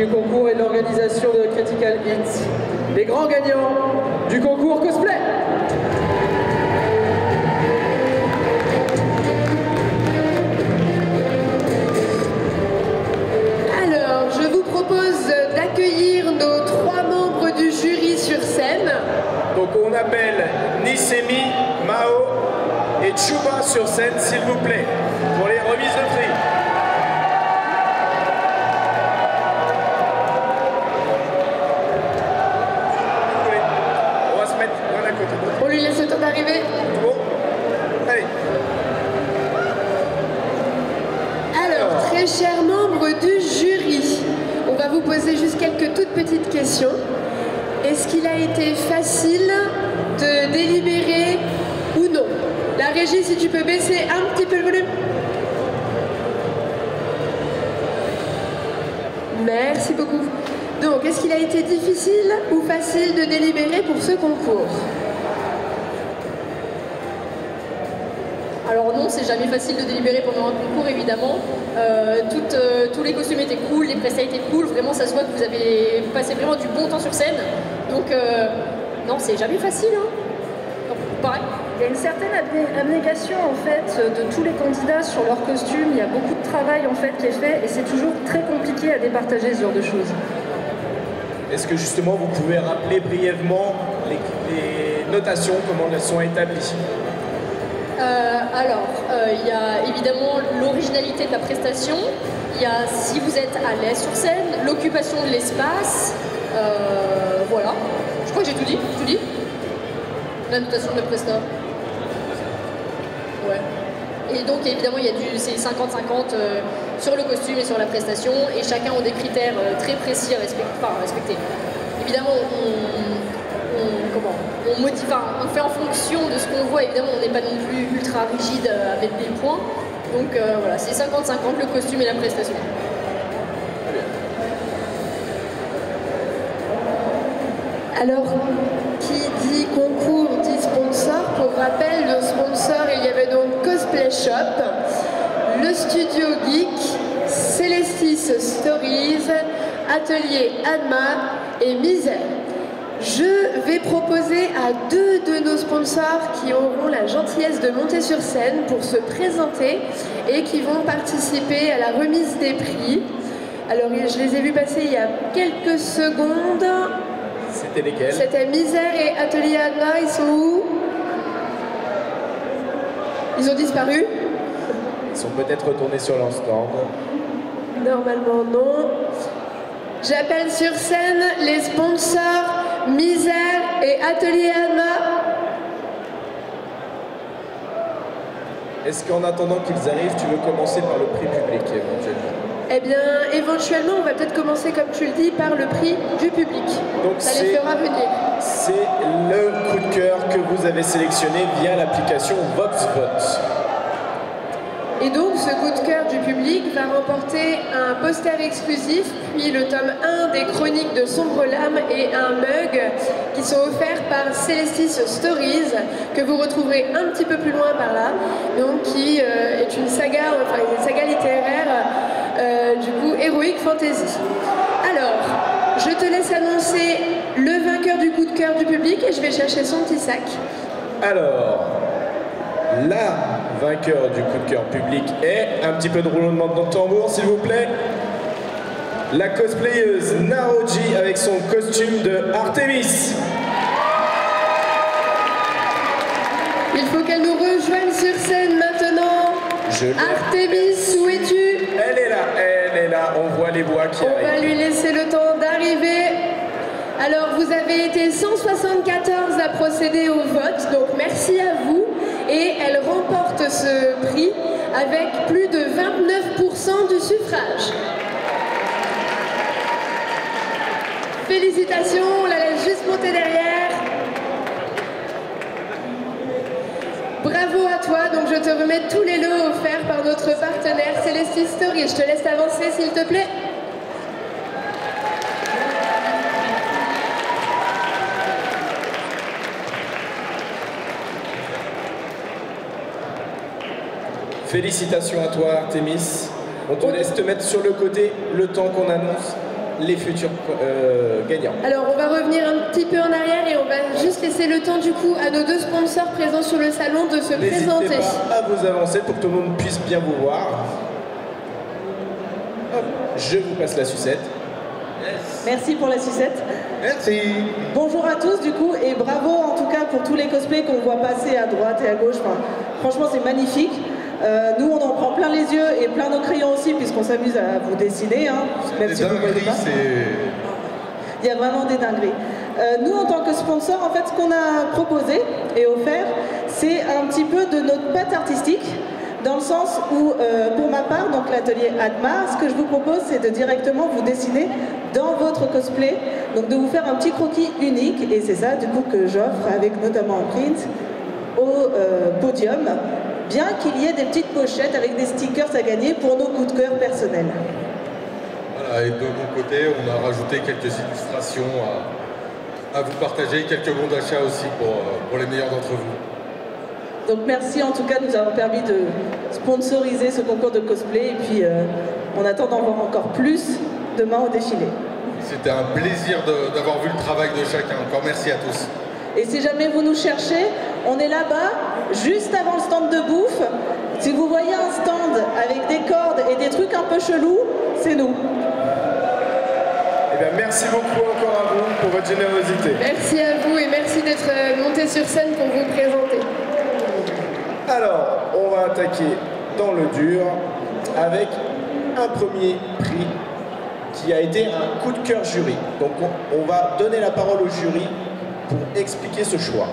du concours et de l'organisation de Critical Hits. Les grands gagnants du concours cosplay. Alors, je vous propose d'accueillir nos 3 membres du jury sur scène. Donc on appelle Nissemi, Mao et Chouba sur scène, s'il vous plaît, pour les remises de prix. On va se mettre l'un à côté de l'autre. On lui laisse le temps d'arriver. Bon, allez. Alors, très chers membres du jury, on va vous poser juste quelques toutes petites questions. Est-ce qu'il a été facile de délibérer ou non? La régie, si tu peux baisser un petit peu le volume. Merci beaucoup. Donc, est-ce qu'il a été difficile ou facile de délibérer pour ce concours? Alors non, c'est jamais facile de délibérer pendant un concours, évidemment. Tous les costumes étaient cool, les prestats étaient cool. Vraiment, ça se voit que vous avez passé vraiment du bon temps sur scène. Donc non, c'est jamais facile. Hein. Donc, pareil. Il y a une certaine abnégation en fait de tous les candidats sur leur costume. Il y a beaucoup de travail en fait qui est fait et c'est toujours très compliqué à départager ce genre de choses. Est-ce que justement vous pouvez rappeler brièvement les notations, comment elles sont établies? Il y a évidemment l'originalité de la prestation, il y a si vous êtes à l'aise sur scène, l'occupation de l'espace, voilà. Je crois que j'ai tout dit, La notation de la presta. Ouais. Et donc évidemment c'est 50-50 sur le costume et sur la prestation, et chacun a des critères très précis à respecter. Évidemment, on fait en fonction de ce qu'on voit, évidemment on n'est pas non plus ultra rigide avec des points, donc voilà, c'est 50-50 le costume et la prestation. Alors, qui dit concours dit sponsor. Pour rappel, le sponsor, il y avait donc Cosplay Shop, le Studio Geek, Celestis Stories, Atelier Adma et Misère. Je vais proposer à 2 de nos sponsors qui auront la gentillesse de monter sur scène pour se présenter et qui vont participer à la remise des prix. Alors, je les ai vus passer il y a quelques secondes. C'était lesquels? C'était Misère et Atelier Adma. Ils sont où? Ils ont disparu? Ils sont peut-être retournés sur leur stand. Normalement non. J'appelle sur scène les sponsors Misère et Atelier Adma. Est-ce qu'en attendant qu'ils arrivent, tu veux commencer par le prix public éventuellement? Eh bien, éventuellement, on va peut-être commencer, comme tu le dis, par le prix du public. Donc ça les fera venir. C'est le coup de cœur que vous avez sélectionné via l'application VoxVote. Et donc, ce coup de cœur du public va remporter un poster exclusif, puis le tome 1 des chroniques de Sombre Lame et un mug qui sont offerts par Celestis Stories, que vous retrouverez un petit peu plus loin par là, donc qui est une saga littéraire, du coup, héroïque fantasy. Alors, je te laisse annoncer le vainqueur du coup de cœur du public et je vais chercher son petit sac. Alors, la vainqueur du coup de cœur public est, un petit peu de roulement de tambour s'il vous plaît, la cosplayeuse Naroji avec son costume de Artemis. Il faut qu'elle nous rejoigne sur scène maintenant. Artemis, où es-tu? Elle est là, on voit les bois qui arrivent. On va lui laisser le temps d'arriver. Alors, vous avez été 174 à procéder au vote, donc merci à vous. Et elle remporte ce prix avec plus de 29% du suffrage. Félicitations, on la laisse juste monter derrière. Bravo à toi, donc je te remets tous les lots offerts par notre partenaire Celestis Story. Je te laisse avancer s'il te plaît. Félicitations à toi Artemis. On te laisse te mettre sur le côté le temps qu'on annonce. les futurs gagnants. Alors on va revenir un petit peu en arrière et on va juste laisser le temps du coup à nos deux sponsors présents sur le salon de se présenter. N'hésitez pas à vous avancer pour que tout le monde puisse bien vous voir. Hop, je vous passe la sucette. Merci pour la sucette. Merci. Bonjour à tous du coup et bravo en tout cas pour tous les cosplays qu'on voit passer à droite et à gauche. Enfin, franchement c'est magnifique. Nous on en prend plein les yeux et plein nos crayons aussi puisqu'on s'amuse à vous dessiner. Hein, même si vous ne voyez pas. Il y a vraiment des dingueries. Nous en tant que sponsor, en fait ce qu'on a proposé et offert c'est un petit peu de notre patte artistique. Dans le sens où, pour ma part, donc l'atelier Adma, ce que je vous propose, c'est de directement vous dessiner dans votre cosplay, donc de vous faire un petit croquis unique, et c'est ça du coup que j'offre avec notamment un print au podium, bien qu'il y ait des petites pochettes avec des stickers à gagner pour nos coups de cœur personnels. Voilà, et de mon côté, on a rajouté quelques illustrations à vous partager, quelques bons d'achat aussi pour les meilleurs d'entre vous. Donc merci en tout cas, nous avons permis de sponsoriser ce concours de cosplay et puis on attend d'en voir encore plus demain au défilé. C'était un plaisir d'avoir vu le travail de chacun. Encore merci à tous. Et si jamais vous nous cherchez, on est là-bas, juste avant le stand de bouffe. Si vous voyez un stand avec des cordes et des trucs un peu chelous, c'est nous. Eh bien, merci beaucoup encore à vous pour votre générosité. Merci à vous et merci d'être monté sur scène pour vous présenter. Alors, on va attaquer dans le dur avec un premier prix qui a été un coup de cœur jury. Donc on va donner la parole au jury pour expliquer ce choix.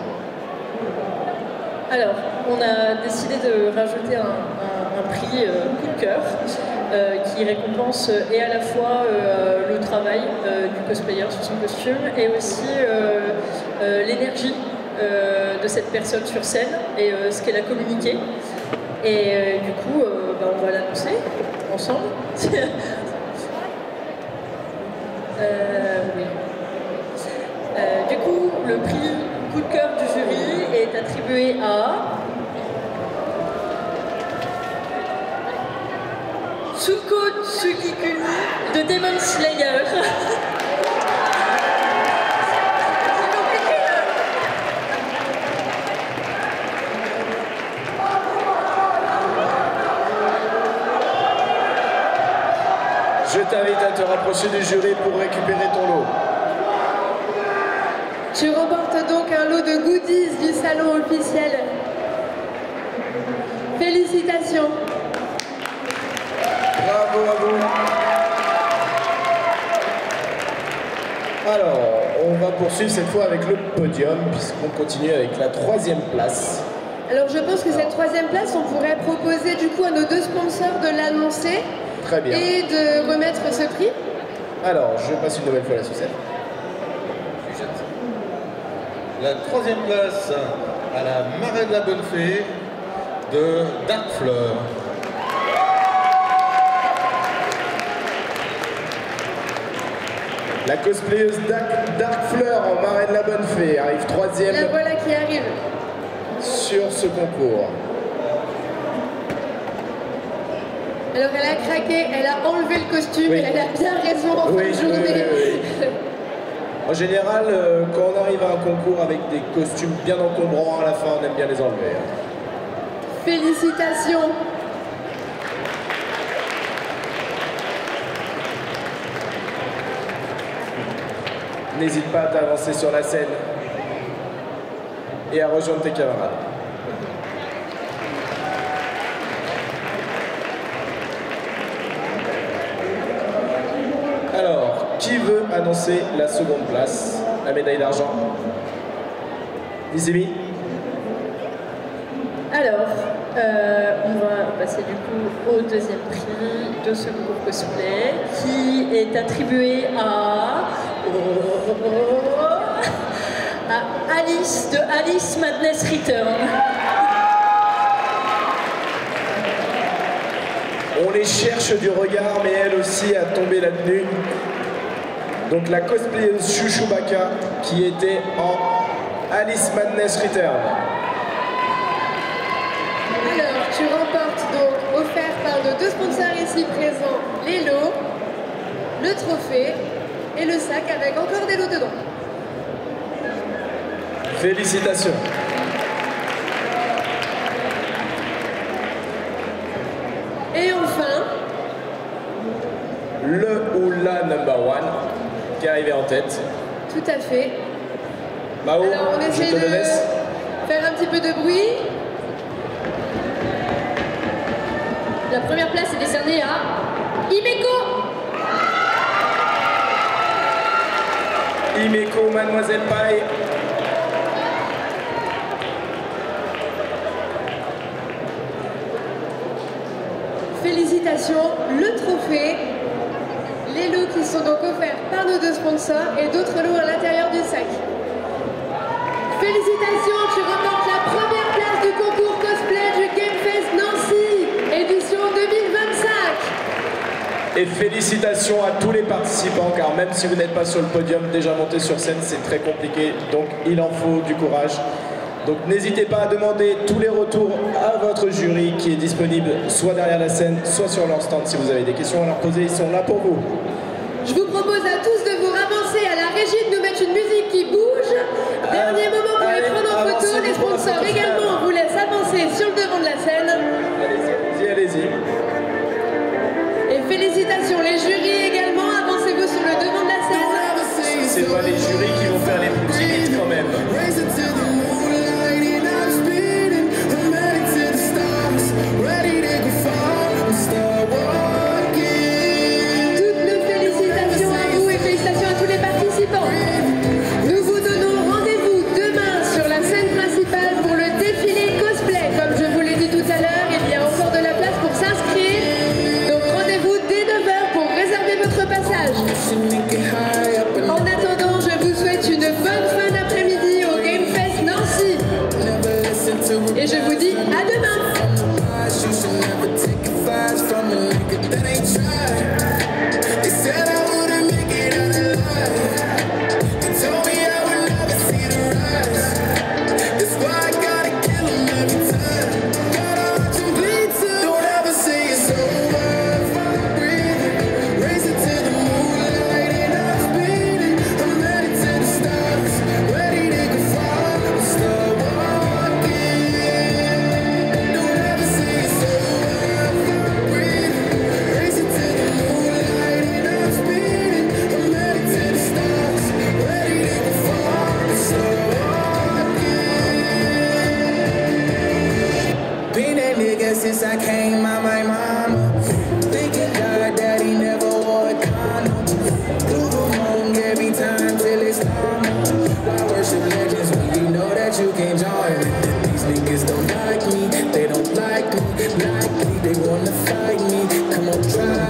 Alors, on a décidé de rajouter un prix coup de cœur qui récompense et à la fois le travail du cosplayer sur son costume et aussi l'énergie de cette personne sur scène et ce qu'elle a communiqué. Et du coup, on va l'annoncer ensemble. Oui. Du coup, le prix coup de cœur du jury est attribué à Tsuko Tsukikuni de Demon Slayer. Je t'invite à te rapprocher du jury pour récupérer ton lot. Tu remportes donc un lot de goodies du salon officiel. Félicitations. Bravo à vous. Alors, on va poursuivre cette fois avec le podium puisqu'on continue avec la 3e place. Alors je pense que cette 3e place, on pourrait proposer du coup à nos deux sponsors de l'annoncer. Très bien. Et de remettre ce prix. Alors, je passe une nouvelle fois la sucette. La 3e place à la Marée de la Bonne Fée de Dark Fleur. La cosplayeuse Dark Fleur en Marée de la Bonne Fée arrive 3e. La voilà qui arrive. Sur ce concours. Alors elle a craqué, elle a enlevé le costume, oui. Et elle a bien raison en fin de journée. Oui. En général, quand on arrive à un concours avec des costumes bien encombrants, à la fin, on aime bien les enlever. Félicitations. N'hésite pas à t'avancer sur la scène et à rejoindre tes camarades. Alors, qui veut annoncer la 2e place, la médaille d'argent? Izumi? Alors, on va passer du coup au 2e prix de ce concours cosplay qui est attribué à Alice de Alice Madness Return. On les cherche du regard, mais elle aussi a tombé la tenue. Donc la cosplayeuse Chouchoubaka qui était en Alice Madness Return. Alors, tu remportes donc, offert par nos deux sponsors ici présents, les lots. le trophée et le sac avec encore des lots dedans. Félicitations. Et enfin, le ou la number one qui est arrivé en tête. tout à fait. Mao, Alors on je essaie te le de laisse. faire un petit peu de bruit. La première place est décernée à Imeco. Imeco, Mademoiselle Paille. Félicitations, le trophée, les lots qui sont donc offerts par nos deux sponsors et d'autres lots à l'intérieur du sac. Félicitations, tu remportes la première place du concours cosplay du GameFest Nancy, édition 2025. Et félicitations à tous les participants, car même si vous n'êtes pas sur le podium, déjà monter sur scène, c'est très compliqué. Donc il en faut du courage. Donc n'hésitez pas à demander tous les retours à votre jury qui est disponible soit derrière la scène, soit sur leur stand. Si vous avez des questions à leur poser, ils sont là pour vous. Je vous propose à tous de vous ravancer à la régie, de nous mettre une musique qui bouge. Dernier moment pour les prendre en photo. Les sponsors également, on vous laisse avancer sur le devant de la scène. Allez-y, allez-y. Et félicitations, les jurys également, avancez-vous sur le devant de la scène. C'est pas les jurys qui vont faire les plus timides quand même. Toutes nos félicitations à vous et félicitations à tous les participants. Nous vous donnons rendez-vous demain sur la scène principale pour le défilé cosplay. Comme je vous l'ai dit tout à l'heure, il y a encore de la place pour s'inscrire. Donc rendez-vous dès 9h pour réserver votre passage. En attendant, je vous souhaite une bonne fin d'après-midi au GameFest Nancy. Et je vous dis à demain. Since I came out my mama, thinking God that he never wore a condom. Prove him wrong every time till it's time. I worship legends when you know that you can't join. These niggas don't like me, they don't like me, they wanna fight me. Come on, try.